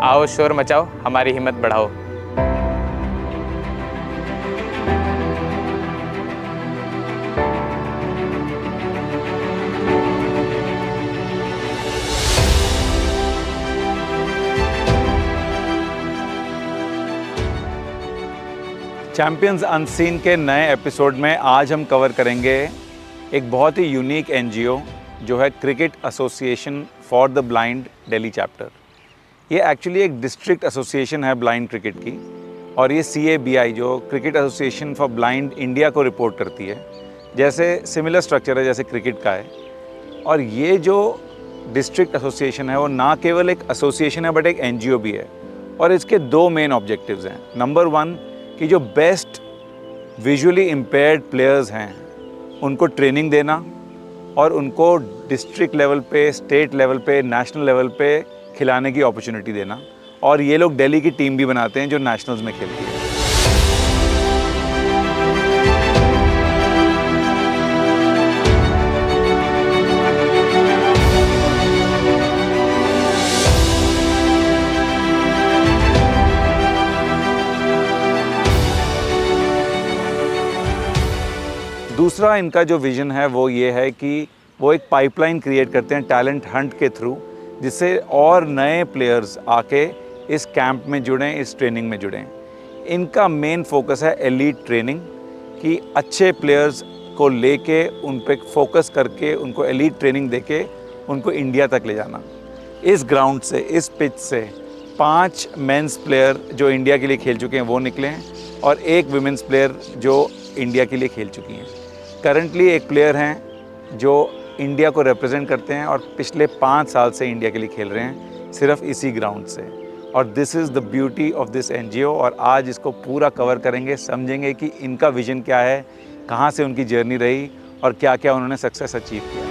आओ शोर मचाओ, हमारी हिम्मत बढ़ाओ। चैंपियंस अनसीन के नए एपिसोड में आज हम कवर करेंगे एक बहुत ही यूनिक एनजीओ जो है cricket association for the blind Delhi chapter. ये एक्चुअली एक डिस्ट्रिक्ट एसोसिएशन है ब्लाइंड क्रिकेट की, और ये CABI जो cricket association for blind India को रिपोर्ट करती है। जैसे सिमिलर स्ट्रक्चर है जैसे क्रिकेट का है। और ये जो डिस्ट्रिक्ट एसोसिएशन है वो ना केवल एक एसोसिएशन है बट एक NGO भी है। और इसके दो मेन ऑब्जेक्टिव्स हैं। नंबर 1 कि जो बेस्ट विजुअली इम्पेयर्ड प्लेयर्स हैं उनको ट्रेनिंग देना और उनको डिस्ट्रिक्ट लेवल पे, स्टेट लेवल पे, नेशनल लेवल पे खिलाने की अपॉर्चुनिटी देना। और ये लोग दिल्ली की टीम भी बनाते हैं जो नेशनल्स में खेलती है। दूसरा इनका जो विज़न है वो ये है कि वो एक पाइपलाइन क्रिएट करते हैं टैलेंट हंट के थ्रू, जिससे और नए प्लेयर्स आके इस कैंप में जुड़ें, इस ट्रेनिंग में जुड़ें। इनका मेन फोकस है एलीट ट्रेनिंग, कि अच्छे प्लेयर्स को लेके उन पे फोकस करके उनको एलीट ट्रेनिंग देके उनको इंडिया तक ले जाना। इस ग्राउंड से, इस पिच से 5 मेंस प्लेयर जो इंडिया के लिए खेल चुके हैं वो निकले हैं, और 1 विमेंस प्लेयर जो इंडिया के लिए खेल चुकी हैं। करंटली एक प्लेयर हैं जो इंडिया को रिप्रेजेंट करते हैं और पिछले 5 साल से इंडिया के लिए खेल रहे हैं सिर्फ इसी ग्राउंड से। और this is the beauty of this NGO। और आज इसको पूरा कवर करेंगे, समझेंगे कि इनका विज़न क्या है, कहाँ से उनकी जर्नी रही और क्या क्या उन्होंने सक्सेस अचीव किया।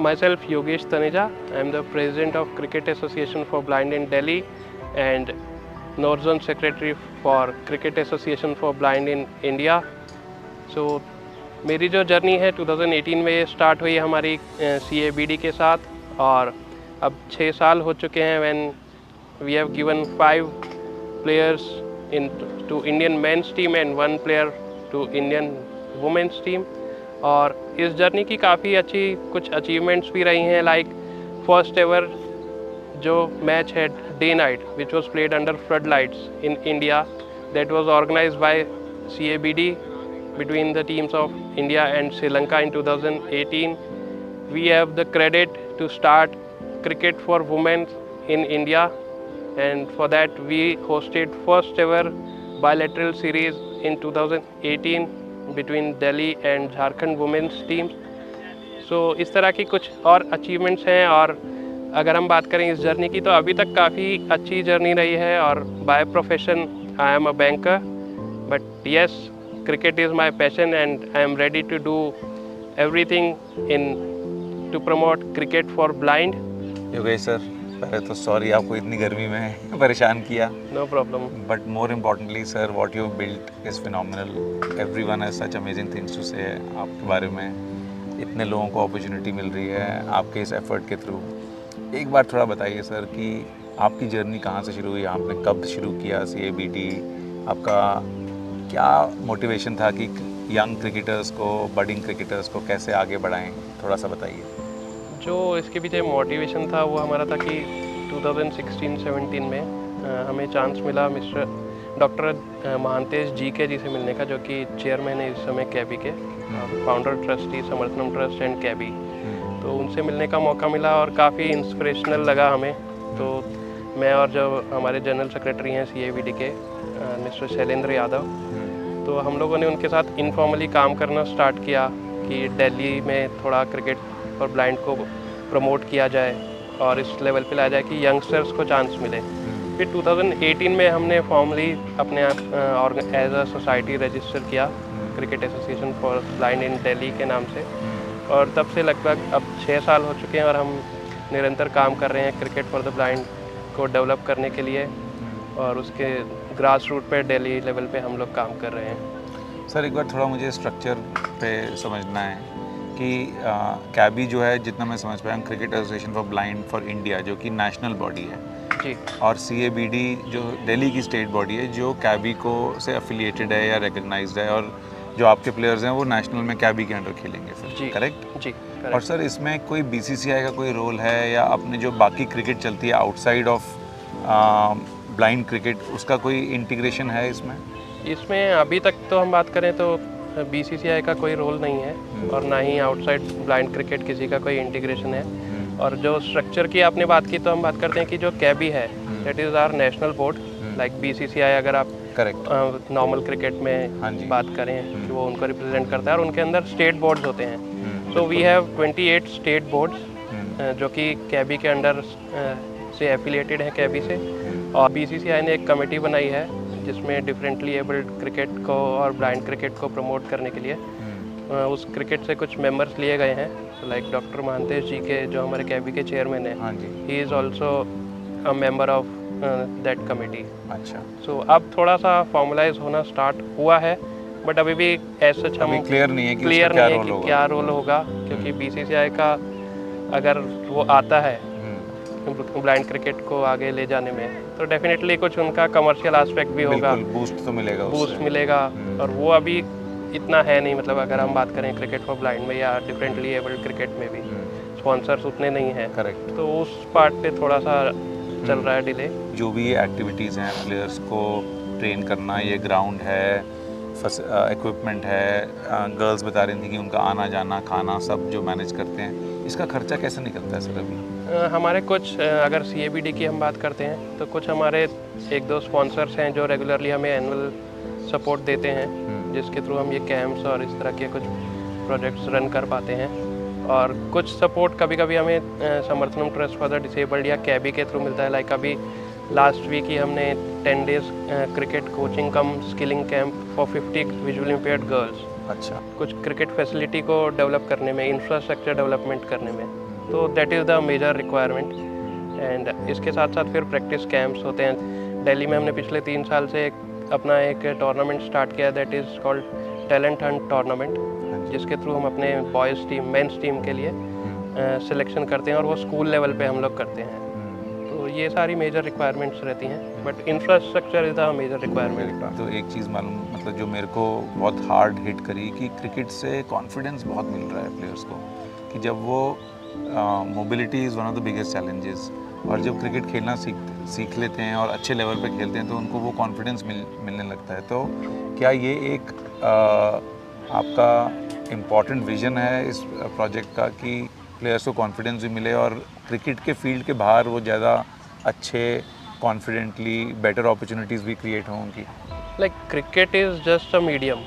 Myself Yogesh Taneja. I am the President of Cricket Association for Blind in Delhi and North Zone Secretary for Cricket Association for Blind in India. So मेरी जो जर्नी है 2018 में स्टार्ट हुई हमारी CABD के साथ, और अब 6 साल हो चुके हैं when we have given 5 players to Indian men's team and 1 player to Indian women's team. और इस जर्नी की काफ़ी अच्छी कुछ अचीवमेंट्स भी रही हैं, लाइक फर्स्ट एवर जो मैच है day night which was played under flood lights in India, that was organised by CABD between the teams of India and Sri Lanka in 2018. We have the credit to start cricket for women in India, and for that we hosted first ever bilateral series in 2018 between Delhi and Jharkhand women's teams. So इस तरह की कुछ और achievements हैं। और अगर हम बात करें इस जर्नी की तो अभी तक काफ़ी अच्छी जर्नी रही है। और by profession I am a banker, but yes cricket is my passion and I am ready to do everything in to promote cricket for blind. Yogesh sir, पहले तो सॉरी आपको इतनी गर्मी में परेशान किया। No problem. But more importantly sir, what you built is phenomenal. Everyone has such amazing things to say आपके बारे में। इतने लोगों को अपॉर्चुनिटी मिल रही है आपके इस एफर्ट के थ्रू। एक बार थोड़ा बताइए सर कि आपकी जर्नी कहाँ से शुरू हुई, आपने कब शुरू किया CABD, आपका क्या मोटिवेशन था कि यंग क्रिकेटर्स को, बडिंग क्रिकेटर्स को कैसे आगे बढ़ाएं, थोड़ा सा बताइए। जो इसके पीछे मोटिवेशन था वो हमारा था कि 2016-17 में हमें चांस मिला मिस्टर डॉक्टर महांतेश GK जी से मिलने का, जो कि चेयरमैन है इस समय कैबी के, founder trustee Samarthanam trust and कैबी। तो उनसे मिलने का मौका मिला और काफ़ी इंस्पिरेशनल लगा हमें। तो मैं और जो हमारे जनरल सेक्रेटरी हैं CABD के मिस्टर शैलेंद्र यादव, तो हम लोगों ने उनके साथ इनफॉर्मली काम करना स्टार्ट किया कि दिल्ली में थोड़ा क्रिकेट और ब्लाइंड को प्रमोट किया जाए और इस लेवल पे लाया जाए कि यंगस्टर्स को चांस मिले। फिर 2018 में हमने फॉर्मली अपने आप एज अ सोसाइटी रजिस्टर किया, क्रिकेट एसोसिएशन फॉर ब्लाइंड इन दिल्ली के नाम से, और तब से लगभग अब 6 साल हो चुके हैं और हम निरंतर काम कर रहे हैं क्रिकेट फॉर द ब्लाइंड को डेवलप करने के लिए, और उसके ग्रास रूट पे दिल्ली लेवल पे हम लोग काम कर रहे हैं। सर एक बार थोड़ा मुझे स्ट्रक्चर पे समझना है कि कैबी जो है, जितना मैं समझ पाया हूँ, cricket association for blind for India, जो कि नेशनल बॉडी है जी, और CABD जो दिल्ली की स्टेट बॉडी है, जो कैबी को से एफिलिएटेड है या रिकग्नाइज्ड है, और जो आपके प्लेयर्स हैं वो नेशनल में कैबी के अंडर खेलेंगे फिर, जी करेक्ट? जी और करेक्ट। सर इसमें कोई BCCI का कोई रोल है, या अपने जो बाकी क्रिकेट चलती है आउटसाइड ऑफ ब्लाइंड क्रिकेट, उसका कोई इंटीग्रेशन है इसमें? इसमें अभी तक तो हम बात करें तो BCCI का कोई रोल नहीं है, और ना ही आउटसाइड ब्लाइंड क्रिकेट किसी का कोई इंटीग्रेशन है। और जो स्ट्रक्चर की आपने बात की, तो हम बात करते हैं कि जो कैबी है that is our national board, like BCCI अगर आप करेक्ट। नॉर्मल क्रिकेट में हाँ जी। बात करें कि वो उनको रिप्रेजेंट करता है, और उनके अंदर स्टेट बोर्ड्स होते हैं। So we have 28 state boards जो कि कैबी के अंडर से एफिलिएटेड है कैबी से, और BCCI ने एक कमेटी बनाई है जिसमें डिफरेंटली एबल्ड क्रिकेट को और ब्लाइंड क्रिकेट को प्रमोट करने के लिए उस क्रिकेट से कुछ मेंबर्स लिए गए हैं, लाइक डॉक्टर महांतेश जी के, जो हमारे कैबी के चेयरमैन हैं। हाँ जी। He is also a member of that committee. अच्छा, सो अब थोड़ा सा फॉर्मलाइज होना स्टार्ट हुआ है, बट अभी भी ऐसा अभी क्लियर नहीं है कि क्लियर उसका क्या नहीं है रोल कि होगा। क्या रोल होगा, क्योंकि BCCI का अगर वो आता है ब्लाइंड क्रिकेट को आगे ले जाने में, तो डेफिनेटली कुछ उनका कमर्शियल एस्पेक्ट भी होगा, बिल्कुल बूस्ट तो मिलेगा बूस्ट उससे। मिलेगा, और वो अभी इतना है नहीं। मतलब अगर हम बात करें क्रिकेट फॉर ब्लाइंड में या डिफरेंटली एबल्ड क्रिकेट में भी स्पॉन्सर्स उतने नहीं हैं, करेक्ट। तो उस पार्ट पे थोड़ा सा चल रहा है डिले। जो भी ये एक्टिविटीज़ हैं, प्लेयर्स को ट्रेन करना, ये ग्राउंड है, इक्विपमेंट है, गर्ल्स बता रही थी कि उनका आना जाना खाना सब जो मैनेज करते हैं, इसका खर्चा कैसे निकलता है सर अभी? हमारे कुछ अगर CABD की हम बात करते हैं, तो कुछ हमारे 1-2 स्पॉन्सर्स हैं जो रेगुलरली हमें एनुअल सपोर्ट देते हैं, जिसके थ्रू हम ये कैंप्स और इस तरह के कुछ प्रोजेक्ट्स रन कर पाते हैं। और कुछ सपोर्ट कभी कभी हमें Samarthanam trust for the disabled या कैबी के थ्रू मिलता है। लाइक अभी लास्ट वीक ही हमने 10 days cricket coaching come skilling camp for 50 visually impaired girls, अच्छा, कुछ क्रिकेट फैसिलिटी को डेवलप करने में, इंफ्रास्ट्रक्चर डेवलपमेंट करने में, तो that is the major requirement. And इसके साथ साथ फिर प्रैक्टिस कैंप्स होते हैं। दिल्ली में हमने पिछले 3 साल से अपना एक टूर्नामेंट स्टार्ट किया, that is called talent Hunt tournament, जिसके थ्रू हम अपने बॉयज़ टीम, मेंस टीम के लिए सिलेक्शन करते हैं, और वो स्कूल लेवल पे हम लोग करते हैं। तो ये सारी मेजर रिक्वायरमेंट्स रहती हैं, but infrastructure is the major requirement. तो एक चीज़ मालूम, मतलब जो मेरे को बहुत हार्ड हिट करी, कि क्रिकेट से कॉन्फिडेंस बहुत मिल रहा है प्लेयर्स को, कि जब वो mobility is one of the biggest challenges, और जब क्रिकेट खेलना सीख लेते हैं और अच्छे लेवल पे खेलते हैं, तो उनको वो कॉन्फिडेंस मिलने लगता है। तो क्या ये एक आपका इम्पॉर्टेंट विजन है इस प्रोजेक्ट का, कि प्लेयर्स को कॉन्फिडेंस भी मिले और क्रिकेट के फील्ड के बाहर वो ज़्यादा अच्छे, कॉन्फिडेंटली बेटर अपॉर्चुनिटीज़ भी क्रिएट हों उनकी? Like cricket is just a medium,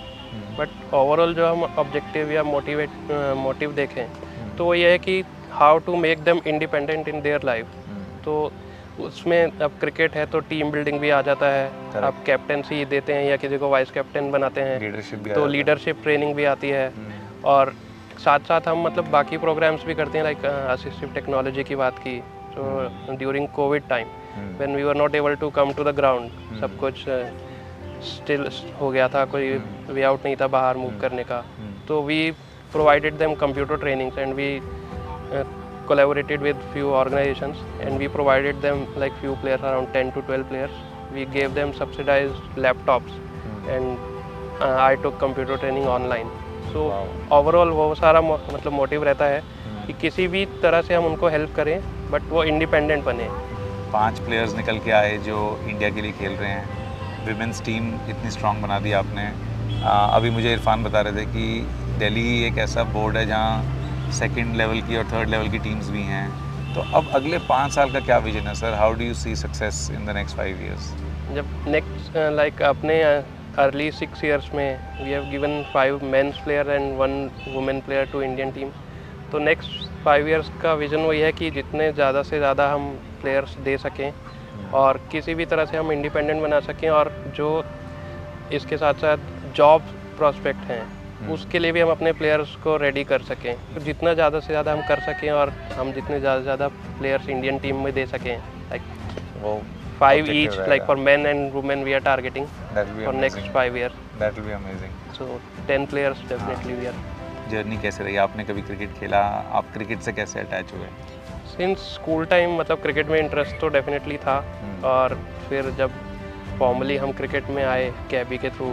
but overall जो हम ऑब्जेक्टिव या मोटिव देखें, तो वो ये है कि how to make them independent in their life. तो उसमें अब क्रिकेट है तो टीम बिल्डिंग भी आ जाता है, आप कैप्टेंसी देते हैं या किसी को वाइस कैप्टन बनाते हैं, लीडरशिप भी तो लीडरशिप ट्रेनिंग भी आती है। और साथ साथ हम मतलब बाकी प्रोग्राम्स भी करते हैं, लाइक असिस्टिव टेक्नोलॉजी की बात की, तो during COVID time when we were not able to come to the ground, सब कुछ स्टिल हो गया था, कोई वे आउट नहीं था बाहर मूव करने का, तो we provided them computer trainings, and we collaborated with few organizations, and we provided them like few players, around 10 to 12 players. We gave them subsidized laptops, and I took computer training online. So overall वो सारा मतलब motive रहता है कि किसी भी तरह से हम उनको हेल्प करें, बट वो इंडिपेंडेंट बने। 5 प्लेयर्स निकल के आए जो इंडिया के लिए खेल रहे हैं, विमेंस टीम इतनी स्ट्रांग बना दी आपने। अभी मुझे इरफान बता रहे थे कि दिल्ली एक ऐसा बोर्ड है जहाँ सेकंड लेवल की और थर्ड लेवल की टीम्स भी हैं। तो अब अगले 5 साल का क्या विजन है sir? How do you see success in the next 5 years? जब नेक्स्ट लाइक अपने अर्ली 6 years में we have given 5 men's player and 1 women player to Indian team, तो नेक्स्ट 5 इयर्स का विज़न वही है कि जितने ज़्यादा से ज़्यादा हम प्लेयर्स दे सकें और किसी भी तरह से हम इंडिपेंडेंट बना सकें, और जो इसके साथ साथ जॉब प्रॉस्पेक्ट हैं उसके लिए भी हम अपने प्लेयर्स को रेडी कर सकें। तो जितना ज़्यादा से ज़्यादा हम कर सकें और हम जितने ज़्यादा से ज़्यादा प्लेयर्स इंडियन टीम में दे सकें, लाइक वो 5 each, like for men and women we are targeting that will be for next amazing. 5 years. That will be amazing. So 10 players definitely we are. Journey कैसे रही? आपने कभी क्रिकेट खेला? आप cricket से कैसे अटैच हुए? Since school time मतलब क्रिकेट में इंटरेस्ट तो डेफिनेटली था, और फिर जब फॉर्मली हम क्रिकेट में आए कैबी के थ्रू,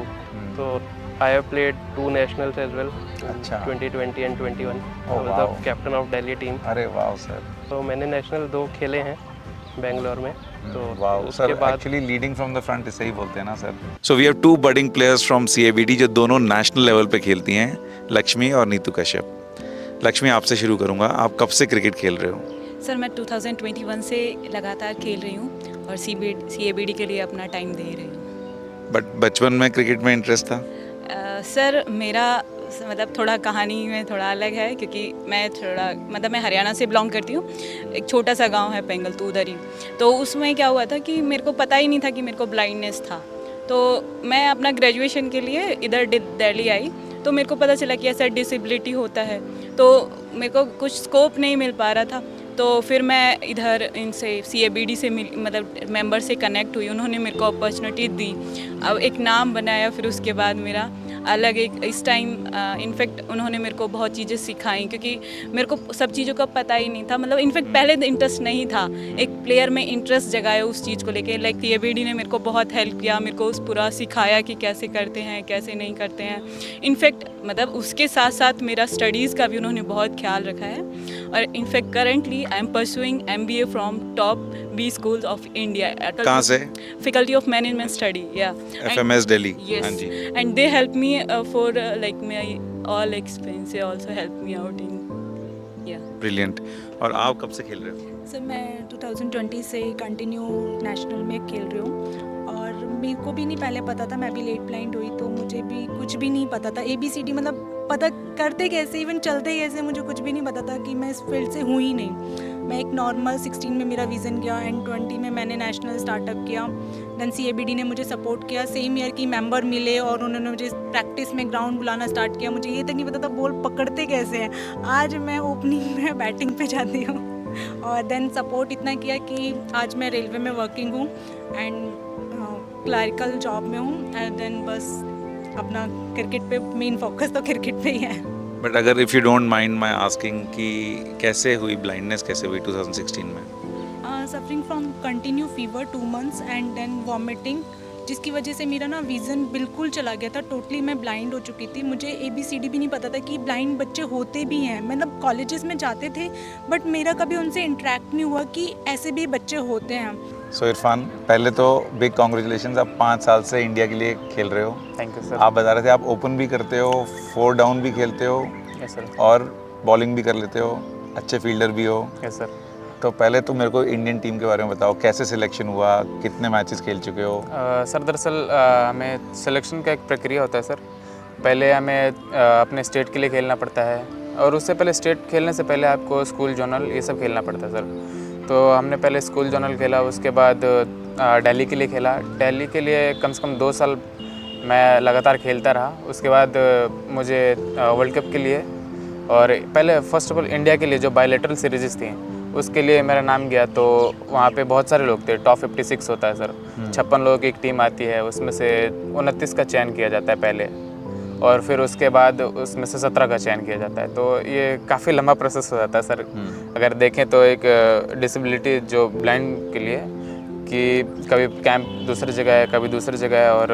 तो I have played 2 nationals as well, अच्छा 2020 and 21। Oh, the wow. Captain of Delhi team. अरे वाह सर, तो मैंने नेशनल 2 खेले हैं बेंगलोर में। तो वाओ उसके सर, बाद actually leading from the front इसे ही बोलते हैं ना sir. So we have 2 budding players from CABD जो दोनों नेशनल लेवल पे खेलती हैं, लक्ष्मी और नीतू कश्यप। लक्ष्मी, आपसे शुरू करूंगा, आप कब से क्रिकेट खेल रहे हो? सर मैं 2021 से लगातार खेल रही हूँ और CABD के लिए अपना टाइम दे रही हूँ। बट बचपन में क्रिकेट में इंटरेस्ट था? सर मेरा मतलब थोड़ा कहानी में थोड़ा अलग है, क्योंकि मैं थोड़ा मतलब मैं हरियाणा से बिलोंग करती हूँ। एक छोटा सा गांव है पेंगल, तो उधर ही। तो उसमें क्या हुआ था कि मेरे को पता ही नहीं था कि मेरे को ब्लाइंडनेस था। तो मैं अपना ग्रेजुएशन के लिए इधर दिल्ली आई, तो मेरे को पता चला कि ऐसा डिसेबिलिटी होता है। तो मेरे को कुछ स्कोप नहीं मिल पा रहा था। तो फिर मैं इधर इनसे CABD से मतलब मेंबर से कनेक्ट हुई, उन्होंने मेरे को अपॉर्चुनिटी दी। अब एक नाम बनाया, फिर उसके बाद मेरा अलग एक इस टाइम इनफैक्ट उन्होंने मेरे को बहुत चीज़ें सिखाई, क्योंकि मेरे को सब चीज़ों का पता ही नहीं था। मतलब इनफैक्ट पहले इंटरेस्ट नहीं था, एक प्लेयर में इंटरेस्ट जगाया उस चीज़ को लेके। लाइक CABD ने मेरे को बहुत हेल्प किया, मेरे को उस पूरा सिखाया कि कैसे करते हैं कैसे नहीं करते हैं। इनफैक्ट मतलब उसके साथ साथ मेरा स्टडीज़ का भी उन्होंने बहुत ख्याल रखा है। और in fact currently I am pursuing MBA from top B schools of India। कहाँ से? Faculty of Management Study, yeah। FMS Delhi। Yes, हाँ जी। and they helped me for like my all expense. They also helped me out in, yeah। Brilliant. और आप कब से खेल रहे हो? सर मैं 2020 से कंटिन्यू नेशनल में खेल रही हूँ, और मेरे को भी नहीं पहले पता था। मैं भी लेट ब्लाइंड हुई, तो मुझे भी कुछ भी नहीं पता था। ABCD मतलब पता करते कैसे, इवन चलते कैसे, मुझे कुछ भी नहीं पता था कि मैं इस फील्ड से हूँ ही नहीं। मैं एक नॉर्मल 16 में मेरा विज़न गया एंड 20 में मैंने नेशनल स्टार्टअप किया। देन CABD ने मुझे सपोर्ट किया, सेम ईयर की मेंबर मिले और उन्होंने मुझे प्रैक्टिस में ग्राउंड बुलाना स्टार्ट किया। मुझे ये तक नहीं पता था बॉल पकड़ते कैसे हैं। आज मैं ओपनिंग में बैटिंग पे जाती हूँ। और देन सपोर्ट इतना किया कि आज मैं रेलवे में वर्किंग हूँ एंड क्लरिकल जॉब में हूँ। एंड देन बस अपना क्रिकेट पे मेन फोकस तो क्रिकेट पे ही है। बट अगर if you don't mind my asking कि कैसे हुई ब्लाइंडनेस, कैसे हुई 2016 में? Suffering from continue fever 2 months and then vomiting, जिसकी वजह से मेरा ना विज़न बिल्कुल चला गया था। टोटली मैं ब्लाइंड हो चुकी थी। मुझे ABCD भी नहीं पता था कि ब्लाइंड बच्चे होते भी हैं। मतलब कॉलेजेस में जाते थे, बट मेरा कभी उनसे इंटरेक्ट नहीं हुआ कि ऐसे भी बच्चे होते हैं। सो इरफान, पहले तो बिग कॉन्ग्रेचुलेशन, आप 5 साल से इंडिया के लिए खेल रहे हो। Thank you sir. आप बता रहे थे आप ओपन भी करते हो, 4 डाउन भी खेलते हो, यस सर। और बॉलिंग भी कर लेते हो, अच्छे फील्डर भी हो। Yes sir. तो पहले तो मेरे को इंडियन टीम के बारे में बताओ, कैसे सिलेक्शन हुआ, कितने मैचेस खेल चुके हो? सर दरअसल हमें सिलेक्शन का एक प्रक्रिया होता है सर। पहले हमें अपने स्टेट के लिए खेलना पड़ता है, और उससे पहले स्टेट खेलने से पहले आपको स्कूल जोनल ये सब खेलना पड़ता है सर। तो हमने पहले स्कूल जोनल खेला, उसके बाद दिल्ली के लिए खेला। दिल्ली के लिए कम से कम 2 साल मैं लगातार खेलता रहा। उसके बाद मुझे वर्ल्ड कप के लिए, और पहले फर्स्ट ऑफ ऑल इंडिया के लिए जो बायलैटरल सीरीज़ थी उसके लिए मेरा नाम गया। तो वहाँ पे बहुत सारे लोग थे, टॉप 56 होता है सर। 56 लोगों की एक टीम आती है, उसमें से 29 का चयन किया जाता है पहले, और फिर उसके बाद उसमें से 17 का चयन किया जाता है। तो ये काफ़ी लंबा प्रोसेस हो जाता है सर। अगर देखें तो एक डिसेबिलिटी जो ब्लाइंड के लिए, कि कभी कैंप दूसरी जगह है, कभी दूसरी जगह है, और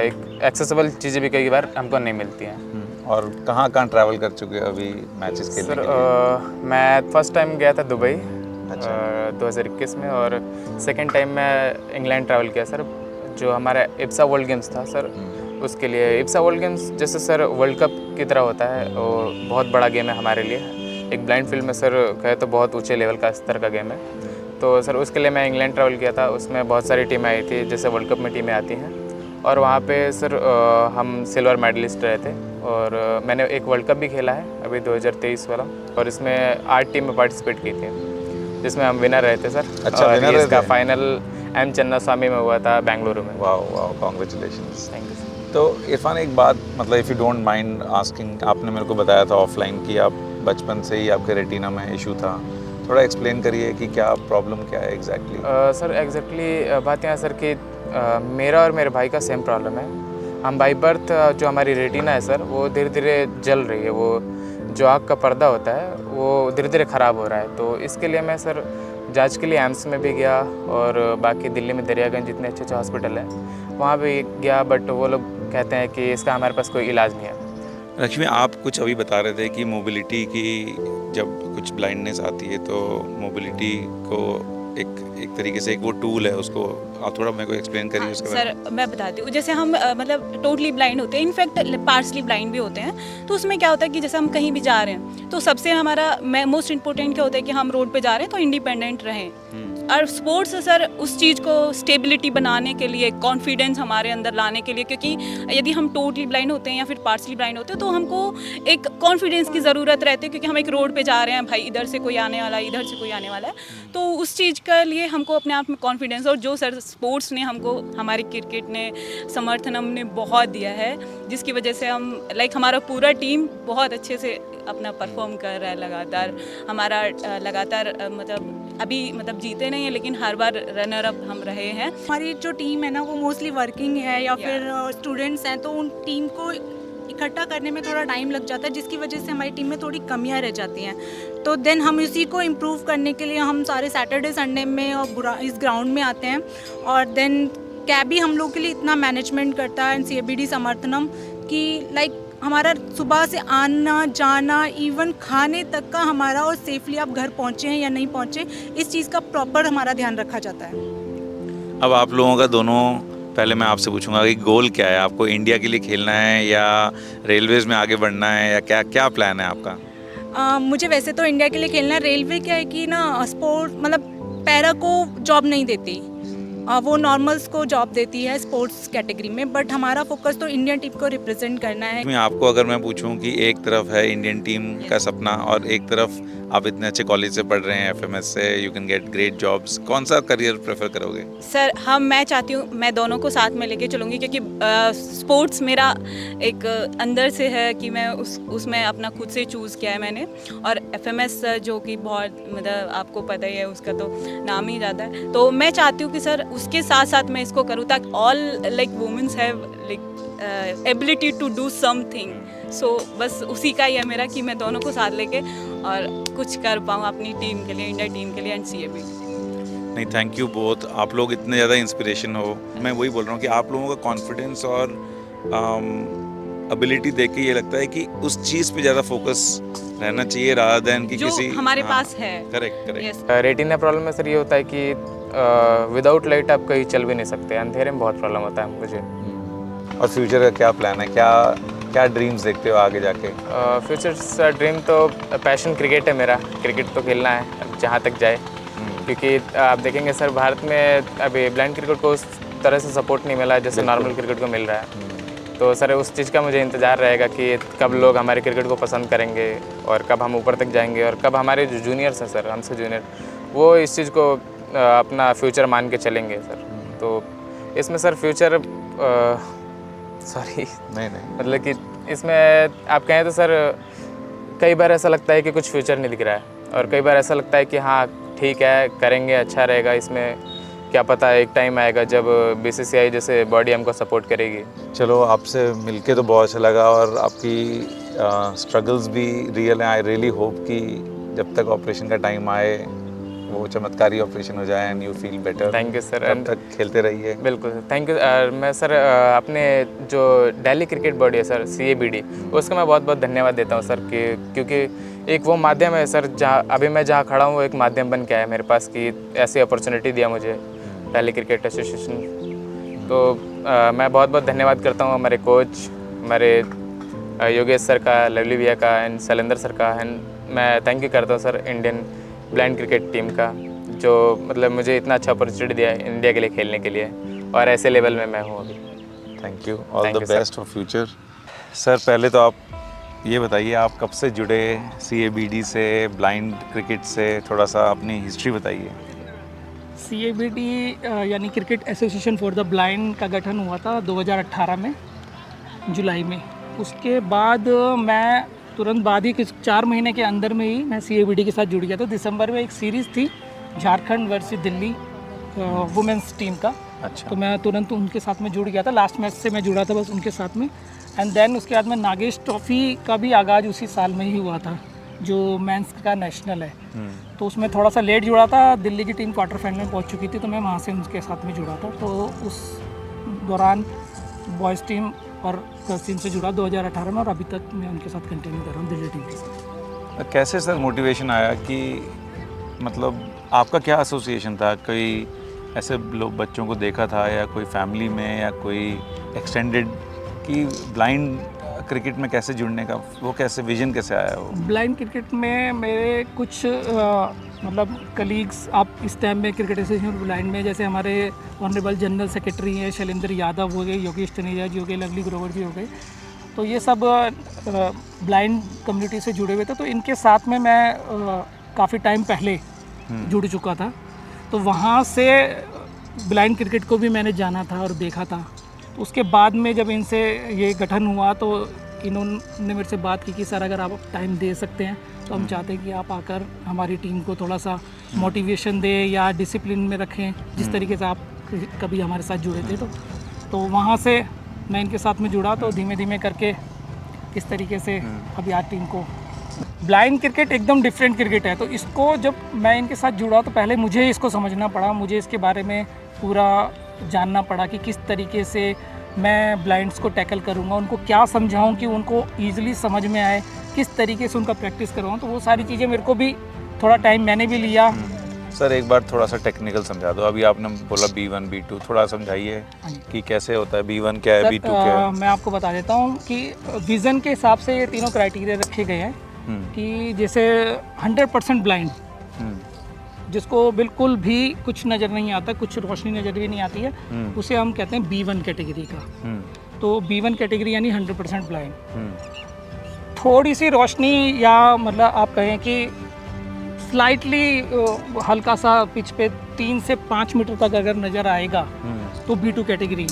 एक एक्सेसिबल चीज़ें भी कई बार हमको नहीं मिलती हैं। और कहाँ कहाँ ट्रैवल कर चुके हो अभी मैचेस खेलने सर के लिए? मैं फर्स्ट टाइम गया था दुबई, अच्छा। 2021 में, और सेकंड टाइम मैं इंग्लैंड ट्रैवल किया सर, जो हमारा इप्सा वर्ल्ड गेम्स था सर। उसके लिए इप्सा वर्ल्ड गेम्स जैसे सर वर्ल्ड कप की तरह होता है, और बहुत बड़ा गेम है हमारे लिए। एक ब्लाइंड फील्ड में सर कहे तो बहुत ऊँचे लेवल का स्तर का गेम है। तो सर उसके लिए मैं इंग्लैंड ट्रैवल किया था। उसमें बहुत सारी टीमें आई थी, जैसे वर्ल्ड कप में टीमें आती हैं, और वहाँ पे सर हम सिल्वर मेडलिस्ट रहे थे। और मैंने एक वर्ल्ड कप भी खेला है अभी 2023 वाला, और इसमें 8 टीम में पार्टिसिपेट की थी, जिसमें हम विनर रहे थे सर। अच्छा, और winner ये रहे इसका थे? फाइनल एम चन्ना स्वामी में हुआ था, बेंगलुरु में। वाह वाह, कॉन्ग्रेचुलेशंस। Thank you sir. तो इरफान, एक बात मतलब if you don't mind asking, आपने मेरे को बताया था ऑफलाइन कि आप बचपन से ही आपके रेटिना में इशू था, थोड़ा एक्सप्लेन करिए कि क्या प्रॉब्लम क्या है एग्जैक्टली। सर एग्जैक्टली बात यहाँ सर कि मेरा और मेरे भाई का सेम प्रॉब्लम है। हम बाई बर्थ जो हमारी रेटिना है सर, वो धीरे धीरे जल रही है। वो जो आँख का पर्दा होता है वो धीरे धीरे ख़राब हो रहा है। तो इसके लिए मैं सर जांच के लिए एम्स में भी गया, और बाकी दिल्ली में दरियागंज जितने अच्छे अच्छे हॉस्पिटल हैं वहाँ भी गया, बट वो लोग कहते हैं कि इसका हमारे पास कोई इलाज नहीं है। लक्ष्मी, आप कुछ अभी बता रहे थे कि मोबिलिटी की जब कुछ ब्लाइंडनेस आती है तो मोबिलिटी को एक तरीके से एक वो टूल है, उसको आप थोड़ा मेरे को एक्सप्लेन करिए उसके बारे में। सर मैं बताती हूँ, जैसे हम मतलब टोटली ब्लाइंड होते हैं, इनफैक्ट पार्शली ब्लाइंड भी होते हैं। तो उसमें क्या होता है कि जैसे हम कहीं भी जा रहे हैं तो सबसे हमारा मोस्ट इंपॉर्टेंट क्या होता है कि हम रोड पे जा रहे हैं तो इंडिपेंडेंट रहें। और स्पोर्ट्स सर उस चीज़ को स्टेबिलिटी बनाने के लिए, कॉन्फिडेंस हमारे अंदर लाने के लिए, क्योंकि यदि हम टोटली ब्लाइंड होते हैं या फिर पार्शली ब्लाइंड होते हैं तो हमको एक कॉन्फिडेंस की ज़रूरत रहती है, क्योंकि हम एक रोड पे जा रहे हैं, भाई इधर से कोई आने वाला है, इधर से कोई आने वाला है। तो उस चीज़ के लिए हमको अपने आप में कॉन्फिडेंस, और जो सर स्पोर्ट्स ने हमको, हमारी क्रिकेट ने समर्थन हमने बहुत दिया है, जिसकी वजह से हम हमारा पूरा टीम बहुत अच्छे से अपना परफॉर्म कर रहा है लगातार। हमारा लगातार अभी जीते नहीं है, लेकिन हर बार रनर अप हम रहे हैं। हमारी जो टीम है ना वो मोस्टली वर्किंग है या फिर स्टूडेंट्स हैं, तो उन टीम को इकट्ठा करने में थोड़ा टाइम लग जाता है, जिसकी वजह से हमारी टीम में थोड़ी कमियां रह जाती हैं। तो देन हम इसी को इम्प्रूव करने के लिए हम सारे सैटरडे संडे में और इस ग्राउंड में आते हैं। और देन कैब भी हम लोग के लिए इतना मैनेजमेंट करता है CABD समर्थनम कि हमारा सुबह से आना जाना, इवन खाने तक का हमारा, और सेफली आप घर पहुँचे हैं या नहीं पहुँचे, इस चीज़ का प्रॉपर हमारा ध्यान रखा जाता है। अब आप लोगों का दोनों, पहले मैं आपसे पूछूंगा कि गोल क्या है, आपको इंडिया के लिए खेलना है या रेलवेज़ में आगे बढ़ना है, या क्या क्या प्लान है आपका? मुझे वैसे तो इंडिया के लिए खेलना है। रेलवे क्या है कि ना स्पोर्ट पैरा को जॉब नहीं देती, वो नॉर्मल्स को जॉब देती है स्पोर्ट्स कैटेगरी में, बट हमारा फोकस तो इंडियन टीम को रिप्रेजेंट करना है। मैं आपको अगर मैं पूछूं कि एक तरफ है इंडियन टीम का सपना और एक तरफ आप इतने अच्छे कॉलेज से पढ़ रहे हैं, FMS से, you can get great jobs, कौन सा करियर प्रेफर करोगे? सर मैं चाहती हूँ मैं दोनों को साथ में लेके चलूँगी, क्योंकि स्पोर्ट्स मेरा एक अंदर से है कि मैं उसमें अपना खुद से चूज़ किया है मैंने। और FMS जो कि बहुत आपको पता ही है, उसका तो नाम ही ज़्यादा है। तो मैं चाहती हूँ कि सर उसके साथ साथ मैं इसको करूँ, ताकि all womens have ability to do something. So बस उसी का ही है मेरा कि मैं दोनों को साथ लेके और कुछ कर पाऊँ अपनी टीम के लिए, इंडिया टीम के लिए एंड CABD। नहीं, थैंक यू बहुत, आप लोग इतने ज़्यादा इंस्पिरेशन हो। मैं वही बोल रहा हूँ कि आप लोगों का कॉन्फिडेंस और एबिलिटी देख के ये लगता है कि उस चीज़ पे ज़्यादा फोकस रहना चाहिए रादर देन कि जो किसी हमारे पास है। Correct correct. Yes. Retina problem में सर ये होता है कि विदाउट लाइट आप कहीं चल भी नहीं सकते, अंधेरे में बहुत प्रॉब्लम होता है मुझे। और फ्यूचर का क्या प्लान है, क्या क्या ड्रीम्स देखते हो आगे जाके? फ्यूचर ड्रीम तो पैशन क्रिकेट है मेरा, क्रिकेट तो खेलना है जहाँ तक जाए। क्योंकि आप देखेंगे सर भारत में अभी ब्लाइंड क्रिकेट को उस तरह से सपोर्ट नहीं मिला जैसे नॉर्मल क्रिकेट को मिल रहा है। तो सर उस चीज़ का मुझे इंतज़ार रहेगा कि कब लोग हमारे क्रिकेट को पसंद करेंगे और कब हम ऊपर तक जाएंगे, और कब हमारे जो जूनियर्स हैं सर, हमसे जूनियर, वो इस चीज़ को अपना फ्यूचर मान के चलेंगे सर। तो इसमें सर फ्यूचर सॉरी नहीं मतलब कि इसमें आप कहें तो सर कई बार ऐसा लगता है कि कुछ फ्यूचर नहीं दिख रहा है, और कई बार ऐसा लगता है कि हाँ ठीक है करेंगे, अच्छा रहेगा। इसमें क्या पता एक टाइम आएगा जब BCCI जैसे बॉडी हमको सपोर्ट करेगी। चलो, आपसे मिलके तो बहुत अच्छा लगा, और आपकी स्ट्रगल्स भी रियल हैं। आई रियली होप कि जब तक ऑपरेशन का टाइम आए वो चमत्कारी ऑपरेशन हो जाए and you feel better. Thank you sir. तब तक खेलते रहिए। बिल्कुल थैंक यू। मैं सर अपने जो दिल्ली क्रिकेट बॉडी है सर CABD, उसका मैं बहुत बहुत धन्यवाद देता हूँ सर, क्योंकि एक वो माध्यम है सर जहाँ अभी मैं जहाँ खड़ा हूँ वो एक माध्यम बन के आया मेरे पास कि ऐसी अपॉर्चुनिटी दिया मुझे दिल्ली क्रिकेट एसोसिएशन। तो मैं बहुत बहुत धन्यवाद करता हूँ हमारे कोच, हमारे योगेश सर का, लवली भैया का एंड शैलेंद्र सर का। एंड मैं थैंक यू करता हूँ sir Indian blind cricket team का, जो मतलब मुझे इतना अच्छा अपॉर्चुनिटी दिया है इंडिया के लिए खेलने के लिए, और ऐसे लेवल में मैं हूँ अभी। Thank you, all Thank the you, sir. Best for future. Sir, पहले तो आप ये बताइए आप कब से जुड़े CABD से, ब्लाइंड क्रिकेट से, थोड़ा सा अपनी हिस्ट्री बताइए। CABD यानी cricket association for the blind का गठन हुआ था 2018 में जुलाई में। उसके बाद मैं तुरंत बाद ही कुछ 4 महीने के अंदर में ही मैं CABD के साथ जुड़ गया था। दिसंबर में एक सीरीज़ थी Jharkhand versus Delhi women's team का। अच्छा। तो मैं तुरंत उनके साथ में जुड़ गया था। लास्ट मैच से मैं जुड़ा था बस उनके साथ में। एंड देन उसके बाद में नागेश ट्रॉफी का भी आगाज़ उसी साल में ही हुआ था, जो मेंस का नेशनल है। तो उसमें थोड़ा सा लेट जुड़ा था। दिल्ली की टीम क्वार्टर फाइनल में पहुंच चुकी थी, तो मैं वहां से उनके साथ में जुड़ा था। तो उस दौरान बॉयज़ टीम और गर्ल्स टीम से जुड़ा 2018 में, और अभी तक मैं उनके साथ कंटिन्यू कर रहा हूँ दिल्ली टीम के साथ। कैसे सर मोटिवेशन आया कि मतलब आपका क्या एसोसिएशन था? कोई ऐसे लोग बच्चों को देखा था या कोई फैमिली में या कोई एक्सटेंडेड कि ब्लाइंड क्रिकेट में कैसे जुड़ने का वो कैसे विजन कैसे आया वो? ब्लाइंड क्रिकेट में मेरे कुछ मतलब कलीग्स आप इस टाइम में क्रिकेट एसोसिएशन ब्लाइंड में, जैसे हमारे ऑनरेबल जनरल सेक्रेटरी हैं शैलेंद्र यादव हो गए, योगेश तनेजा जी हो गए, लवली ग्रोवर जी हो गए, तो ये सब ब्लाइंड कम्युनिटी से जुड़े हुए थे। तो इनके साथ में मैं काफ़ी टाइम पहले जुड़ चुका था। तो वहाँ से ब्लाइंड क्रिकेट को भी मैंने जाना था और देखा था। तो उसके बाद में जब इनसे ये गठन हुआ तो इन्होंने मेरे से बात की कि सर अगर आप टाइम दे सकते हैं तो हम चाहते हैं कि आप आकर हमारी टीम को थोड़ा सा मोटिवेशन दें या डिसिप्लिन में रखें, जिस तरीके से आप कभी हमारे साथ जुड़े थे। तो वहाँ से मैं इनके साथ में जुड़ा। तो धीमे धीमे करके इस तरीके से अभी आज टीम को ब्लाइंड क्रिकेट एकदम डिफरेंट क्रिकेट है। तो इसको जब मैं इनके साथ जुड़ा तो पहले मुझे इसको समझना पड़ा, मुझे इसके बारे में पूरा जानना पड़ा कि किस तरीके से मैं ब्लाइंड्स को टैकल करूँगा, उनको क्या समझाऊँ कि उनको ईजिली समझ में आए, किस तरीके से उनका प्रैक्टिस करवाऊँ। तो वो सारी चीज़ें मेरे को भी थोड़ा टाइम मैंने भी लिया। सर एक बार थोड़ा सा टेक्निकल समझा दो। अभी आपने बोला B1 B2, थोड़ा समझाइए कि कैसे होता है, B1 क्या है, B2 क्या है? मैं आपको बता देता हूँ कि विज़न के हिसाब से ये तीनों क्राइटेरिया रखे गए हैं कि जैसे 100% ब्लाइंड, जिसको बिल्कुल भी कुछ नज़र नहीं आता, कुछ रोशनी नज़र भी नहीं आती है, उसे हम कहते हैं B1 कैटेगरी का। तो B1 कैटेगरी यानी 100% ब्लाइंड। थोड़ी सी रोशनी या मतलब आप कहें कि स्लाइटली हल्का सा पिच पे 3 से 5 मीटर तक अगर नज़र आएगा तो B2 कैटेगरी,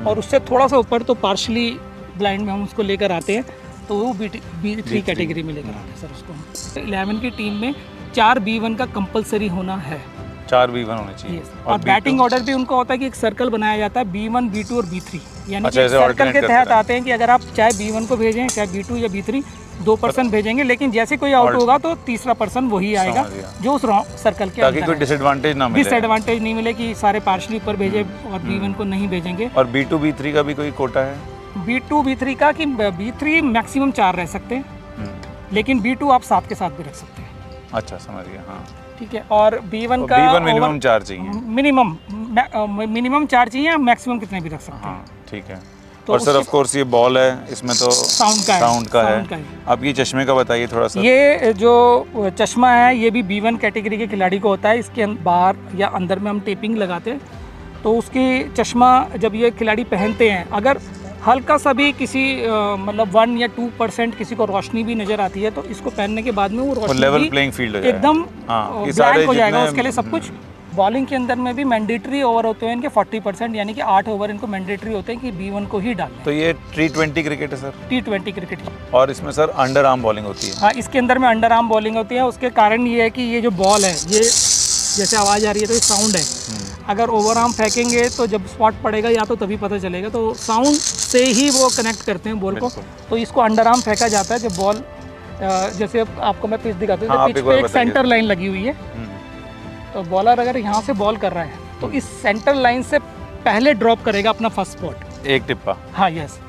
और उससे थोड़ा सा ऊपर तो पार्शली ब्लाइंड में हम उसको लेकर आते हैं, तो वो B3 कैटेगरी में लेकर आते हैं सर उसको। 11 की टीम में 4 B1 का कंपलसरी होना है। 4 B1 होने चाहिए। और बैटिंग ऑर्डर भी उनका होता है कि एक सर्कल बनाया जाता है B1 B2 और B3, यानी अच्छा, कि ऐसे सर्कल alternate के करते तहत हैं। आते हैं कि अगर आप चाहे B1 को भेजें चाहे B2 या B3, 2 पर्सन भेजेंगे, लेकिन जैसे कोई आउट होगा तो तीसरा पर्सन वही आएगा समझ गया। जो उस सर्कल के ताकि कोई डिसएडवांटेज ना मिले। डिसएडवांटेज नहीं मिले कि सारे पार्शली ऊपर भेजे और B1 को नहीं भेजेंगे। और B2 B3 का भी कोई कोटा है? B2 B3 का कि B3 मैक्सिमम 4 रह सकते हैं, लेकिन B2 आप 7 के साथ भी रख सकते हैं। अच्छा समझ गया। हाँ ठीक है। और B1 का B1 मिनिमम 4 चाहिए। मिनिमम 4 चाहिए, मैक्सिमम कितने भी रख सकते हैं। हाँ ठीक है। तो और सर ऑफ कोर्स ये बॉल है, इसमें तो साउंड का है। साउंड का साउंड है। अब ये चश्मे का बताइए थोड़ा सा। ये जो चश्मा है ये भी B1 कैटेगरी के खिलाड़ी को होता है। इसके बाहर या अंदर में हम टेपिंग लगाते हैं, तो उसकी चश्मा जब ये खिलाड़ी पहनते हैं, अगर हल्का सा भी किसी मतलब 1 या 2% किसी को रोशनी भी नजर आती है, तो इसको पहनने के बाद में वो रोशनी लेवल भी प्लेइंग फील्ड हो जाएगा। एकदम हाँ, कि ब्लैंक सारे हो जाएगा। जितने- उसके लिए सब कुछ बॉलिंग के अंदर में भी मैंडेटरी ओवर होते हैं इनके 40%, यानी कि 8 ओवर इनको मैंडेटरी होते हैं कि B1 को ही डालना है। तो ये T20 क्रिकेट है सर? T20 क्रिकेट की। और इसमें सर अंडर आर्म बॉलिंग होती है? हाँ, इसके अंदर में अंडर आर्म बॉलिंग होती है। उसके कारण ये है कि ये जो बॉल है, ये जैसे आवाज़ आ रही है तो ये साउंड है। अगर ओवर आर्म फेंकेंगे तो जब स्पॉट पड़ेगा या तो तभी पता चलेगा, तो साउंड से ही वो कनेक्ट करते हैं बॉल को। तो इसको अंडर आर्म फेंका जाता है जब बॉल, जैसे आपको मैं पिच दिखाता हूँ, हाँ, पिच आप एक पे बार एक बताइए। सेंटर लाइन लगी हुई है। तो बॉलर अगर यहाँ से बॉल कर रहा है तो इस सेंटर लाइन से पहले ड्रॉप करेगा अपना फर्स्ट स्पॉट। एक टिप्पा। हाँ यस,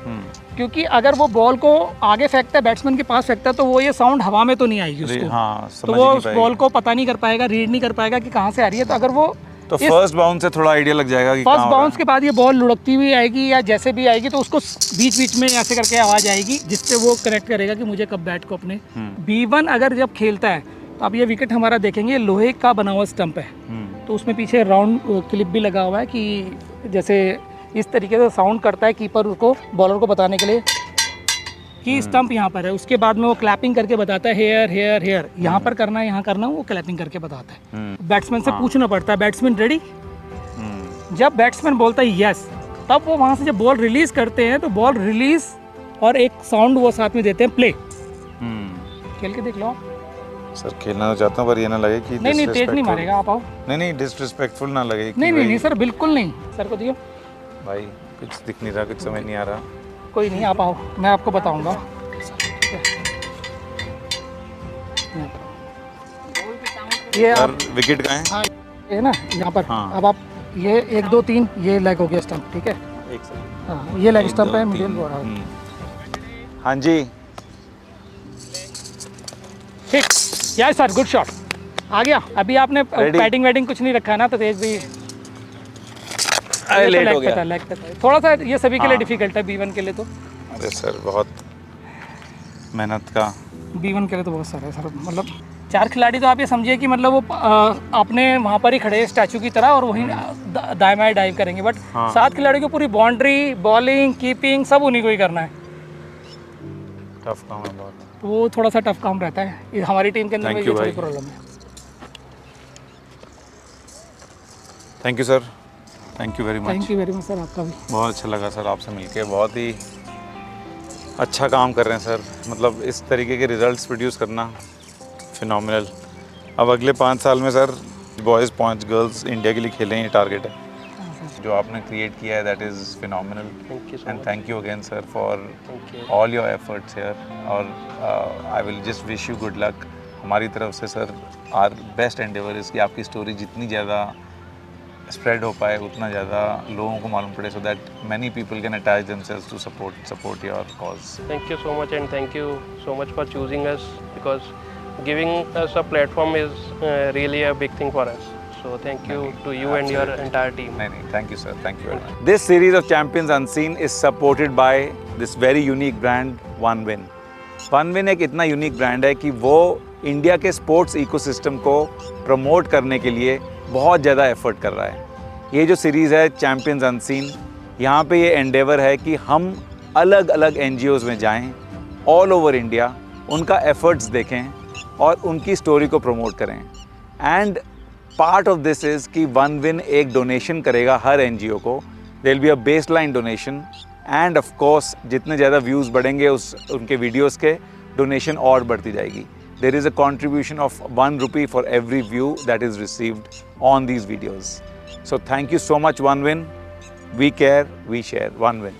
क्योंकि अगर वो बॉल को आगे फेंकता है, बैट्समैन के पास फेंकता है, तो वो ये साउंड हवा में तो नहीं आएगी उसको। हाँ, तो समझ वो नहीं उस पाएगी। बॉल को पता नहीं कर पाएगा, रीड नहीं कर पाएगा कि कहाँ से आ रही है। तो अगर वो तो फर्स्ट बाउंस से थोड़ा आइडिया लग जाएगा कि फर्स्ट कहाँ हो रहा बाउंस के बाद ये बॉल लुढ़कती हुई आएगी या जैसे भी आएगी, तो उसको बीच बीच में ऐसे करके आवाज़ आएगी, जिससे वो कनेक्ट करेगा कि मुझे कब बैट को अपने। B1 अगर जब खेलता है तो अब ये विकेट हमारा देखेंगे, लोहे का बना हुआ स्टंप है, तो उसमें पीछे राउंड क्लिप भी लगा हुआ है कि जैसे इस तरीके से साउंड करता है कीपर उसको, बॉलर को बताने के लिए कि स्टंप यहाँ पर है, उसके बाद में वो क्लैपिंग करके बताता है हेयर हेयर हेयर, यहाँ पर करना है, यहाँ करना है, वो क्लैपिंग करके बताता है। बैट्समैन से पूछना पड़ता है बैट्समैन रेडी, जब बैट्समैन बोलता है यस, तब वो वहाँ से जब बॉल रिलीज करते हैं तो बॉल रिलीज और एक साउंड वो साथ में देते हैं प्ले। खेल के देख लो आप। सर खेलना तो चाहता हूँ पर ये ना लगे कि नहीं तेज नहीं मारेगा, आप आओ। नहीं डिसरिस्पेक्टफुल ना लगे कि नहीं सर बिल्कुल नहीं, सर को दियो भाई कुछ दिख नहीं रहा, कुछ समझ नहीं आ रहा। कोई नहीं, आप आओ, मैं आपको बताऊंगा। ये सर आप विकेट कहाँ है? हाँ ये ना यहाँ पर, हाँ। अब आप ये 1 2 3 ये लेग हो गया स्टंप, ठीक है। एक सेकंड। हाँ ये लेग स्टंप है, मिडिल बॉल। हाँ जी ठीक, यस सर, गुड शॉट, आ गया। अभी आपने बैटिंग वैटिंग कुछ नहीं रखा ना, तो तेज भी लेट हो गया। लेग तक थोड़ा सा ये सभी के लिए डिफिकल्ट है, B1 के लिए तो। अरे सर बहुत मेहनत का। B1 के लिए तो बहुत सारा है सर, मतलब 4 खिलाड़ी तो आप ये समझिए कि मतलब वो अपने वहाँ पर ही खड़े स्टैचू की तरह और वहीं दाएं बाएं डाइव करेंगे, बट 7 खिलाड़ियों की पूरी बाउंड्री, बॉलिंग, कीपिंग सब उन्हीं को ही करना है। टफ काम है बहुत। तो वो थोड़ा सा टफ काम रहता है, ये हमारी टीम के अंदर में Thank ये you, थोड़ी भाई। प्रॉब्लम है। Thank you sir, thank you very much. Thank you very much sir, आपका भी बहुत अच्छा लगा सर आपसे मिलके, बहुत ही अच्छा काम कर रहे हैं सर, मतलब इस तरीके के रिजल्ट्स प्रोड्यूस करना फिनोमिनल। अब अगले 5 साल में सर बॉयज़ 5 गर्ल्स इंडिया के लिए खेलें, ये टारगेट है जो आपने क्रिएट किया है, that is phenomenal. Thank you so and much. Thank you again sir for Thank you. All your efforts here, और I will just wish you good luck. हमारी तरफ से sir our best endeavour is कि आपकी story जितनी ज़्यादा spread हो पाए, उतना ज़्यादा लोगों को मालूम पड़े, so that many people can attach themselves to support your cause. Thank you so much, and thank you so much for choosing us, because giving us a platform is really a big thing for us. So thank you to you and your entire team. नहीं, thank you sir, thank you very much. This series of Champions Unseen is supported by this very unique brand OneWin. OneWin एक इतना unique brand है कि वो India के sports ecosystem को promote करने के लिए बहुत ज़्यादा एफर्ट कर रहा है। ये जो सीरीज़ है चैम्पियंस अनसीन, यहाँ पे ये एंडेवर है कि हम अलग अलग NGOs में जाएं, ऑल ओवर इंडिया उनका एफर्ट्स देखें और उनकी स्टोरी को प्रमोट करें। And part of this is कि OneWin एक डोनेशन करेगा हर NGO को, there will be a baseline donation, and of course जितने ज़्यादा व्यूज़ बढ़ेंगे उनके वीडियोस के, डोनेशन और बढ़ती जाएगी। There is a contribution of 1 rupee for every view that is received on these videos. So thank you so much OneWin. We care, we share. OneWin.